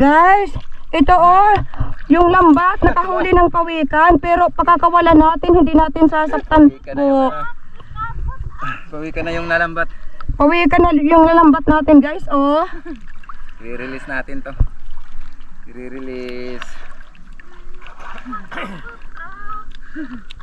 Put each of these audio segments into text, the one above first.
Guys, ito yung lambat nakahuli ng pawikan, pero pagkakawalan natin, hindi natin sasaktan po. Pawikan na yung lalambat. Pawikan na yung lalambat natin, guys, I-release natin to. I-release.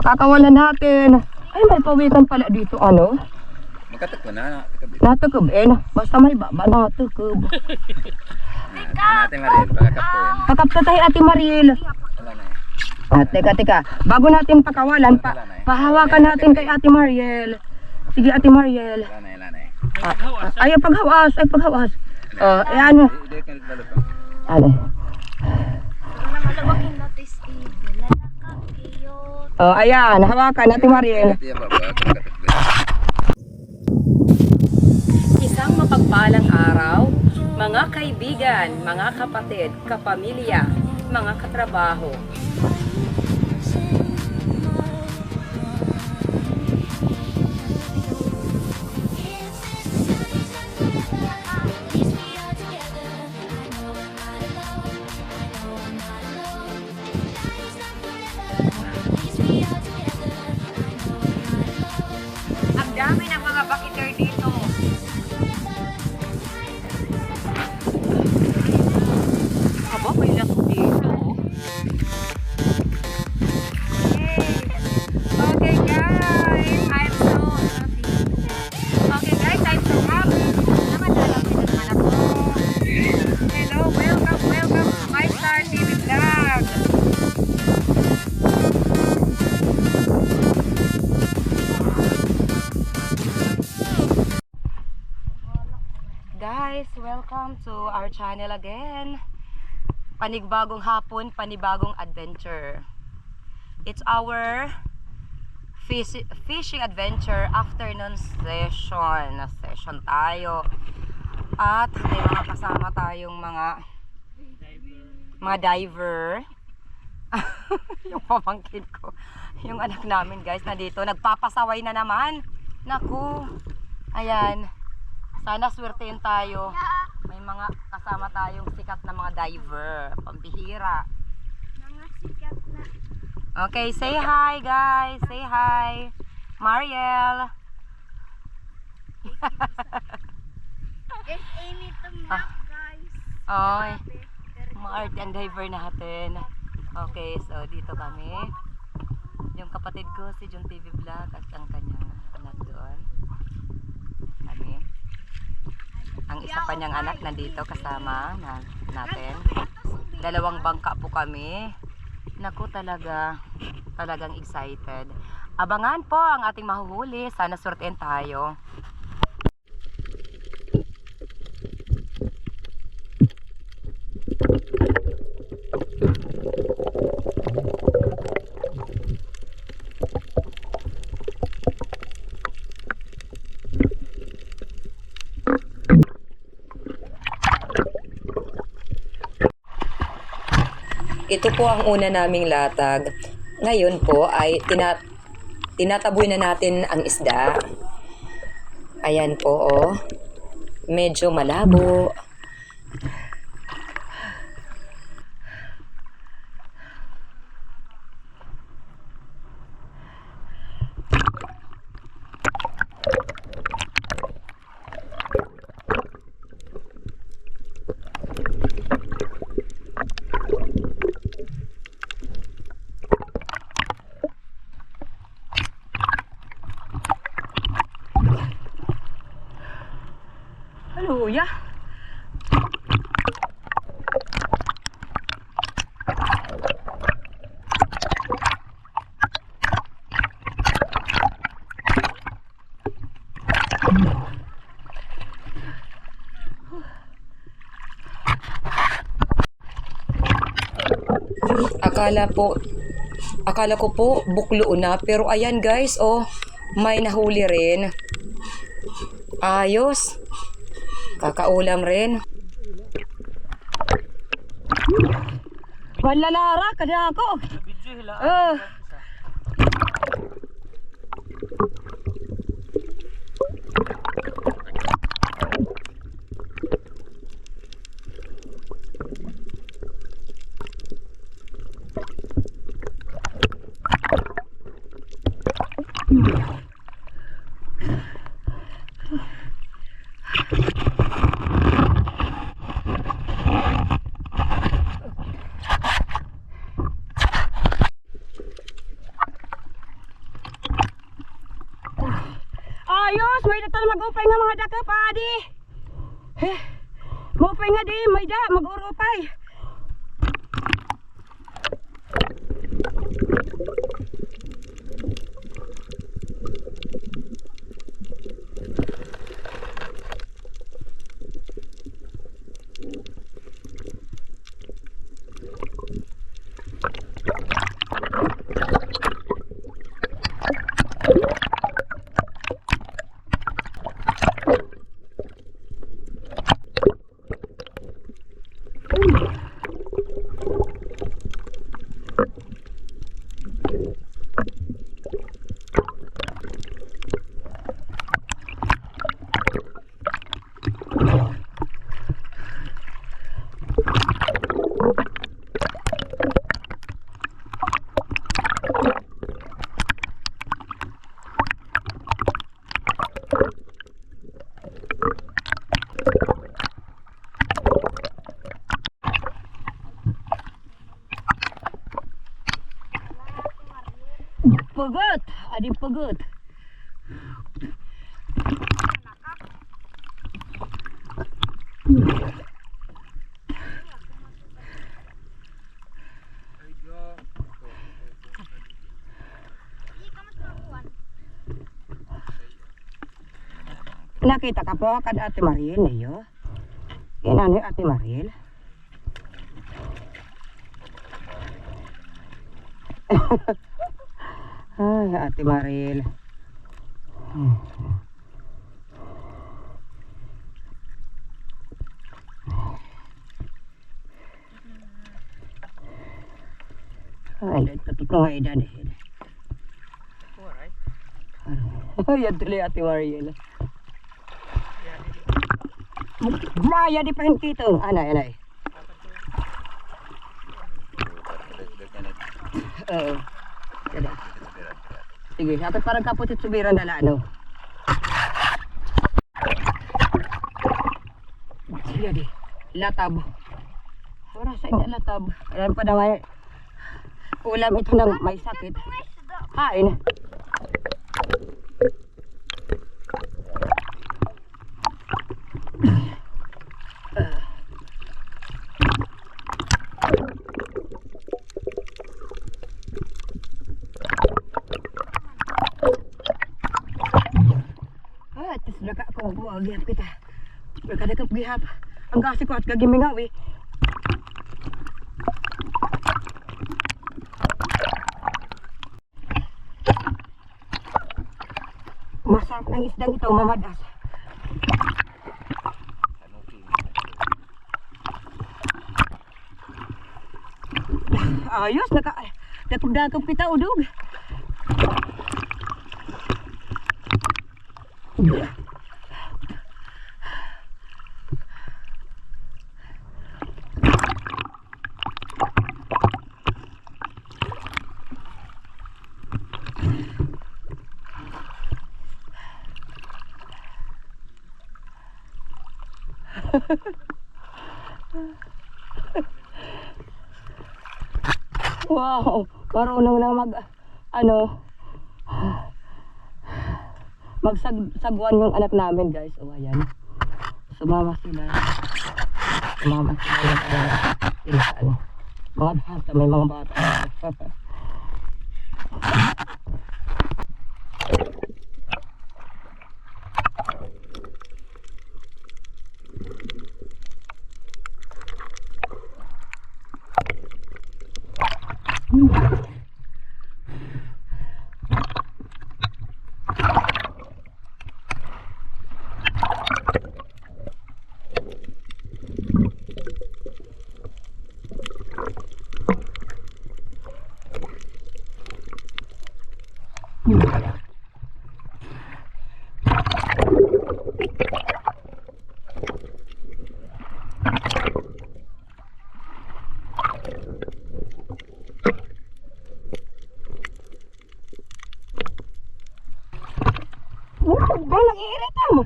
Pagkakawalan natin. Ay, may pawikan pala dito, Magkatakbo na. Natukub, basta may baba, natukub. Natin Mariel, pagkakaptuin. Pakapta tayo, Ate Mariel. Wala na Teka. Bago natin pakawalan, pahawakan natin kay Ate Mariel. Sige, Ate Mariel. Wala na Ay, paghawas. Ano? Ano? Ayan, hawakan Ate Mariel. Isang mapagpalang araw, mga kaibigan, mga kapatid, kapamilya, mga katrabaho. Ang dami ng mga bakiter dito. Aba, may lato dito. Okay guys, I'm so happy. Okay guys, I'm so happy. Namadalamin na naman ako. Hello, welcome to my Star TV vlog. Guys, welcome to our channel again. Panigbagong hapon, panibagong adventure. It's our fishing adventure afternoon session. Session tayo. At may mga kasama tayong mga diver. Yung pamangkin ko. Yung anak namin guys, nandito. Nagpapasaway na naman. Naku. Ayan. Sana swertein tayo. May mga kasama tayong sikat na mga diver. Pambihira. Mga sikat na. Okay, say hi guys. Say hi. Mariel. Guys, aim it to map, guys. Oy. Maarte ang diver natin. Okay, so dito kami. Yung kapatid ko si John TV Vlog at ang kanyang anak doon. Kami. Ang isa pa niyang anak nandito kasama natin. Dalawang bangka po kami. Naku, talagang excited. Abangan po ang ating mahuhuli. Sana swertein tayo. Ito po ang una naming latag. Ngayon po ay tinataboy na natin ang isda. Ayan po, medyo malabo. Haluya. Akala ko po buklo na, pero ayan guys, may nahuli rin. Ayos. Kakaulam rin. Walalara kada ako. Mag-upay nga mga daka pa, di. Mag-upay nga di, may da, mag-urupay. Pagot, adik pagot. Nakita ka po kad Ate Mariel niyo? Yan ano yung Ate Mariel? Ay, Ate Mariel. Ay, takip ko nga edad eh. Yan tuloy Ate Mariel. Maya di pa kita. Anay, anay. Oo. Sige, dapat parang kaputit subiran na ano. Sige di, latab. Wala sa inyo latab. Alam pa na may ulam ito ng may sakit. Hain. Daga ko buwag yan kita. Berkadakap gihap. Ang kasi ko at kagimingaw eh. Masarap ng isdang ito, mamadas. Ayos, nakapagdakap kita udog. Wow, marunong na magsagwan yung anak namin guys. O ayan, sumama sila yung mga bata, may mga bata. Bang nag-iirita mo.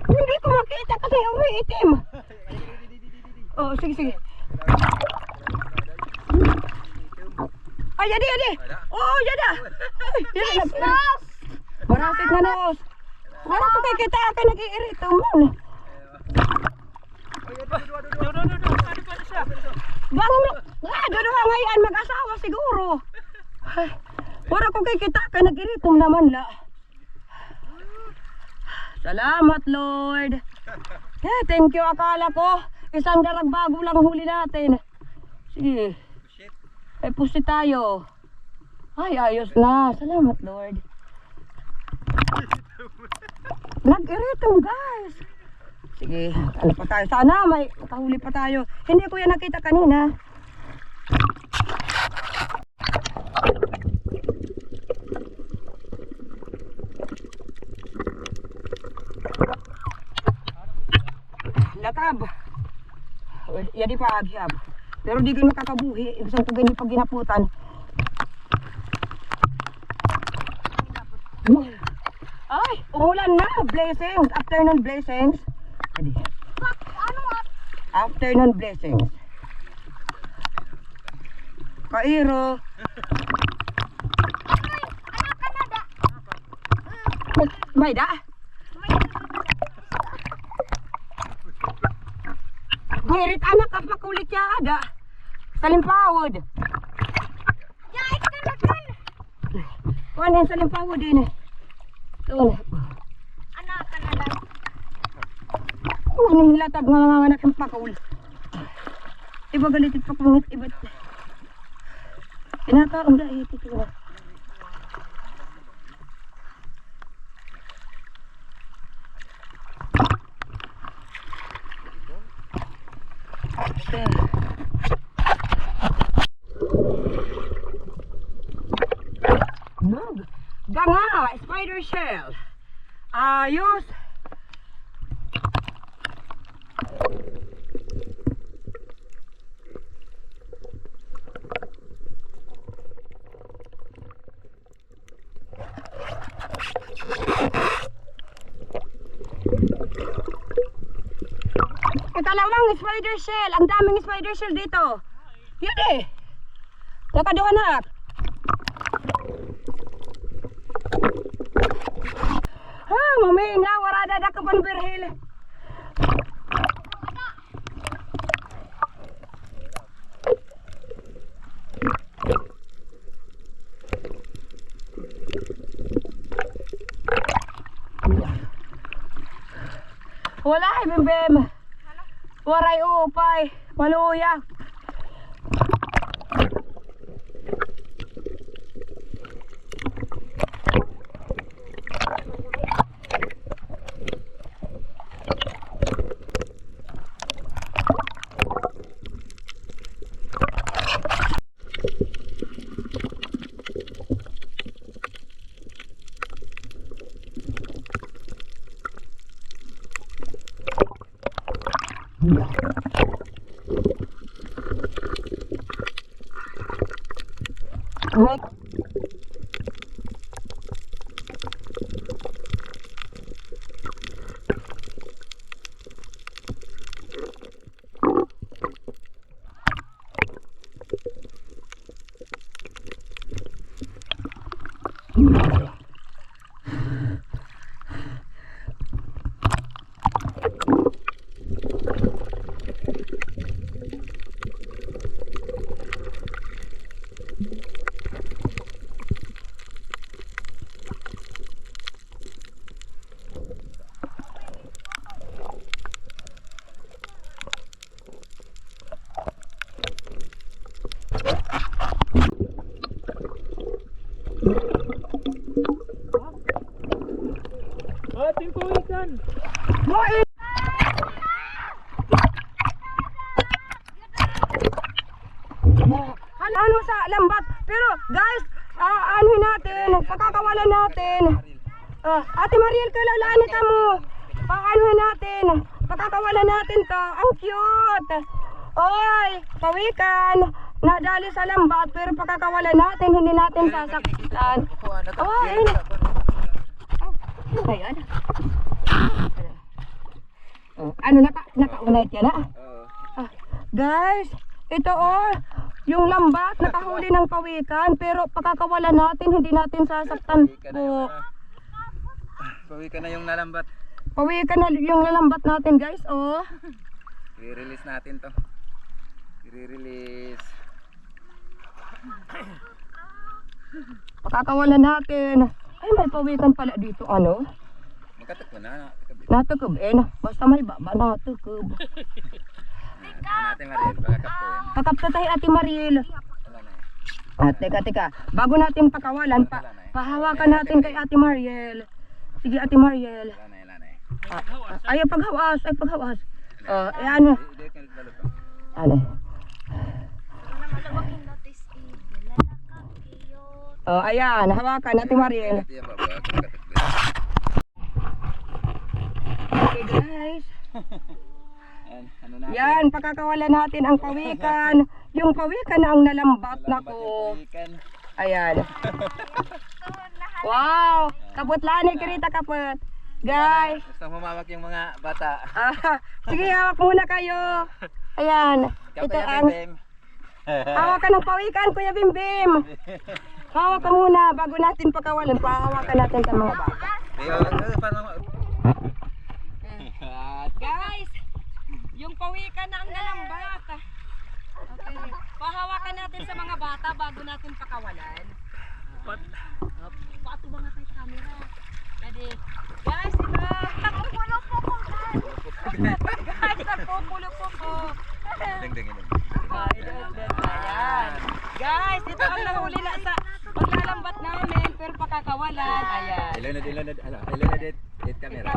Hindi ko makita kasi ang itim. Oh, sige, sige. Ay, yadi, yadi. Oh, yada. Yada. Marasit na nos. Wala ko kikita ka nag-iirito man. Bang mo. Doon ngayon mag-asawa siguro. Ay, wala ko kikita ka nag-irito naman la. Salamat Lord. Thank you akala ko. Isang darag bago lang huli natin. Sige. Ay pusi tayo. Ay ayos na. Salamat Lord. Nag-iritom guys. Sige, ano pa tayo? Sana may makahuli pa tayo. Hindi ko yan nakita kanina. Latab. Yan di pa agyab. Pero di ko makakabuhi. Ibig ko ganyan pag ginaputan. Ay, umulan na. Blessings. Afternoon blessings. Adi. Afternoon blessings. Kairo. May da. Ngirit anak kapakulit ya ada. Salimpawod. Kuanin salimpawod din. Tuh. Anak ka na lang. Nih latag mga anak ng pakul. Iba galitit pa kumangit iba't. Kinakaon da ito na. Ganga, spider shell. Ayos. Ikalawang spider shell. Ang daming spider shell dito. Yun eh. Nakaduhanak. Mami nga warada da kapan berhil. Wala ay bim. Waray upay, maluya. Ating pawikan. Moin! Ano sa lambat? Pero guys, ano natin, pagkakawalan natin. Ate Mariel, kailangan ka mo. Paano natin? Pagkakawalan natin to. Ang cute. Oy, pawikan. Nadali sa lambat, pero pagkakawalan natin, hindi natin sasaktan. Oh, ayun. Ayan. Ano, naka-unite yan ha? Guys, ito yung lambat, nakahuli ng pawikan, pero pagkakawalan natin, hindi natin sasaktan po. Pawi ka na yung nalambat. Pawi ka na yung lalambat natin guys, oh. I-release natin to. I-release. Pakakawalan natin. Ay, may pawikan pala dito, ano? Magkatakbo na. Natukob, basta may baba, natukob. Natin Mariel, pagkakaptuin. Pakapta tayo, Ate Mariel. Wala na eh. Teka. Bago natin pakawalan, pahawakan natin kay Ate Mariel. Sige, Ate Mariel. Wala na eh. Ay, paghawas. Ano? Hindi ka nagbalot. Ano? Malawak yung notice lalakak iyo. Ayan, hawakan, Ate Mariel. Ito yung baba, pagkatakbo. Okay, guys. Ano natin? Yan, pakakawalan natin ang pawikan. Yung pawikan na ang nalambat na ko. Ayan. Wow! Kaputlaan ni Kirita kaput. Guys. Gusto mamawak yung mga bata. Sige, hawak muna kayo. Ayan. Ito ang... Hawak ka ng pawikan, Kuya Bimbim. Hawak ka muna bago natin pakawalan. Pahawakan natin sa mga bata. Guys, yung pawikan na ang nalambat. Okay. Pahawakan natin sa mga bata bago natin pakawalan. Pato ba nga kay camera? Ready? Guys, ito. Nagpupulok po ko. Guys, nagpupulok po ko. Ayan. Guys, ito ang nahuli na sa paglalambat namin pero pakakawalan. Ayan. Ilunod it camera.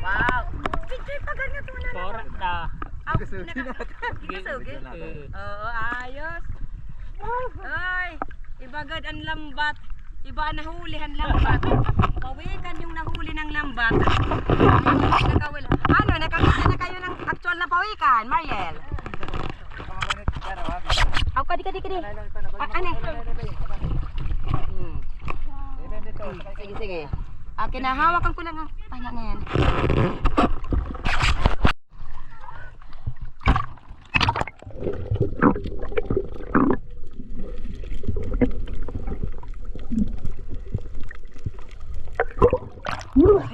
Wow. Picture pa ganyan muna. Korak ta. Ikasugi? Oo, ayos. Ay, ibagad ang lambat. Iba ang nahulihan lambat. Pawikan yung nahuli ng lambat. Ano, nakakita na kayo ng actual na pawikan, Mariel? Aw, kadi. Ano? Sige. Kinahawakan ko lang ang pana na yan.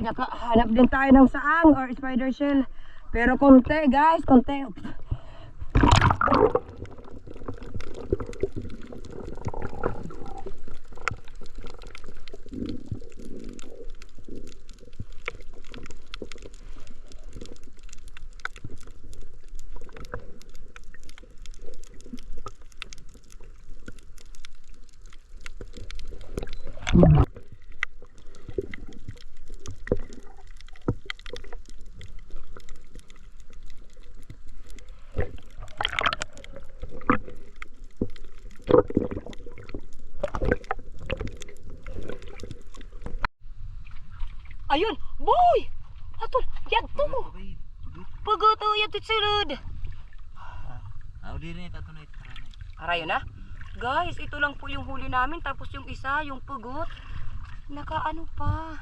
Nakahanap din tayo ng saang or spider shell. Pero konti guys, konti. Ayun, boy! Atul, yadto. Pagoto yadto sulod. Arayo na? Guys, ito lang po yung huli namin tapos yung isa, yung pugot. Nakaano pa?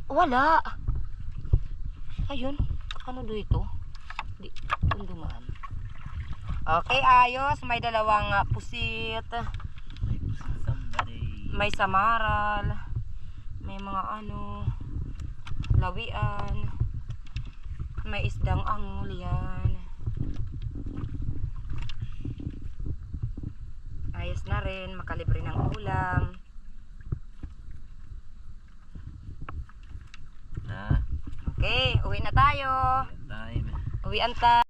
Wala. Ayun, ano do ito? Di tunduman. Okay, ayos, may dalawang pusit. May samaral. May mga lawian. May isdang angol yan. Ayos na rin, makalibre ng ulam. Okay, uwi na tayo. Uwian tayo.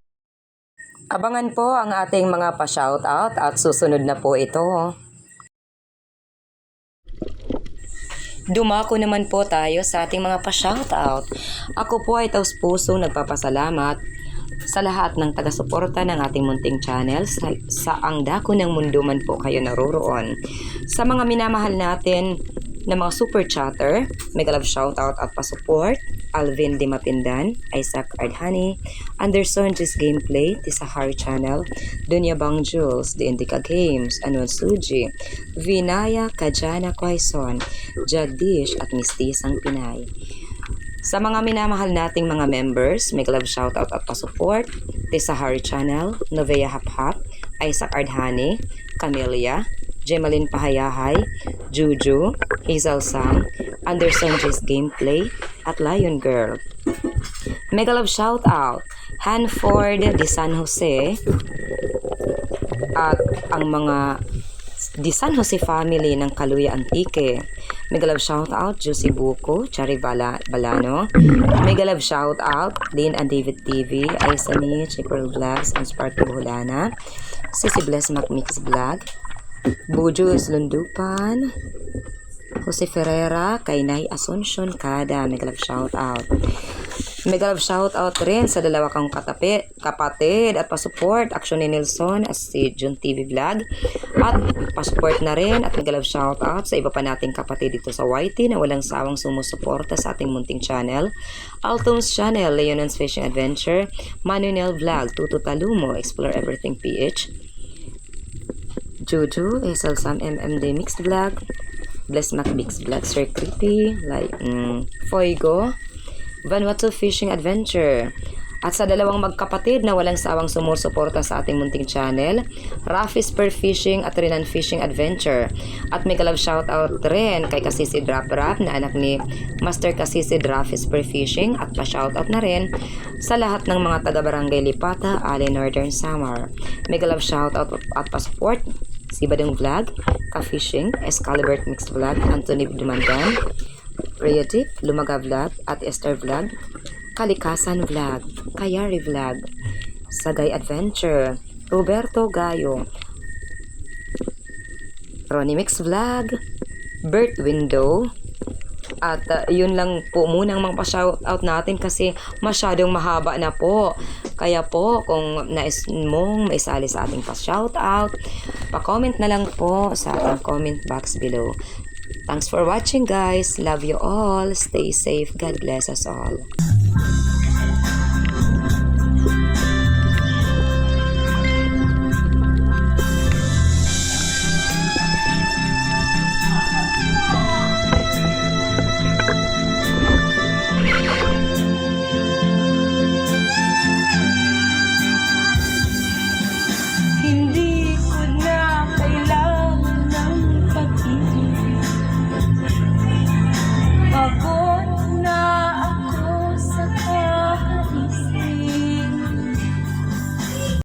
Abangan po ang ating mga pa-shoutout at susunod na po ito. Dumako naman po tayo sa ating mga pa-shoutout. Ako po ay taus-pusong nagpapasalamat sa lahat ng taga-suporta ng ating munting channel sa ang dako ng mundo man po kayo naroroon. Sa mga minamahal natin na mga super chatter, mega love shoutout at pa-support, Alvin Di Mapindan, Isaac Ardhani, Anderson Just Gameplay, Tisahar Channel, Dunya Bang Jules, The Indica Games, Anuel Suji, Vinaya Kajana Quaison, Jagdish at Mistisang Pinay. Sa mga minamahal nating mga members, mega love shoutout at pa-support, Tisahar Channel, Novea Hap Hap, Isaac Ardhani, Camelia, Jemalyn Pahayahay, Juju, Hazel Sam, Anderson J's Gameplay, at Lion Girl. Mega love shout out, Hanford de San Jose, at ang mga di San Jose family ng Kaluya Antique. Mega love shout out, Juicy Buko, Chari Balano. Mega love shout out, Lynn and David TV, Aisani, Chipper Vlogs, and Sparky Buholana, Sissy Bless Macmix Vlog, Bujus Lundupan, Jose Ferreira, Kainay Asuncion Kada. Mega love shout out. Mega love shout out rin sa dalawa kang kapatid at pasupport, Action ni Nelson as si Jun TV Vlog, at pasupport na rin at mega love shout out sa iba pa nating kapatid dito sa YT na walang sawang sumusuporta sa ating munting channel, Altones Channel, Leonon's Fishing Adventure, Manuel Vlog, Tuto Talumo, Explore Everything PH, Juju, Hazel Sam MMD Mixed Vlog, Bless Macmix Vlog, Sir Creepy, Foigo, Vanuatu Fishing Adventure, at sa dalawang magkapatid na walang sawang sumusuporta sa ating munting channel, Rafi Spur Fishing at Rinan Fishing Adventure. At mega love shoutout rin kay Kasisi Drop Rap na anak ni Master Kasisi Rafi Spur Fishing, at pa-shoutout na rin sa lahat ng mga taga-barangay Lipata, Ali Northern Samar. Mega love shoutout at pa-support si Badong Vlog, Ka-Fishing, Excalibur Mixed Vlog, Anthony Dumandan, Rhea Deep, Lumaga Vlog, at Esther Vlog, Kalikasan Vlog, Kayari Vlog, Sagay Adventure, Roberto Gayo, Ronnie Mix Vlog, Bert Window, at yun lang po munang mga pa-shoutout natin kasi masyadong mahaba na po. Kaya po, kung nais mong maisali sa ating pa-shoutout, pa-comment na lang po sa ating comment box below. Thanks for watching guys. Love you all. Stay safe. God bless us all.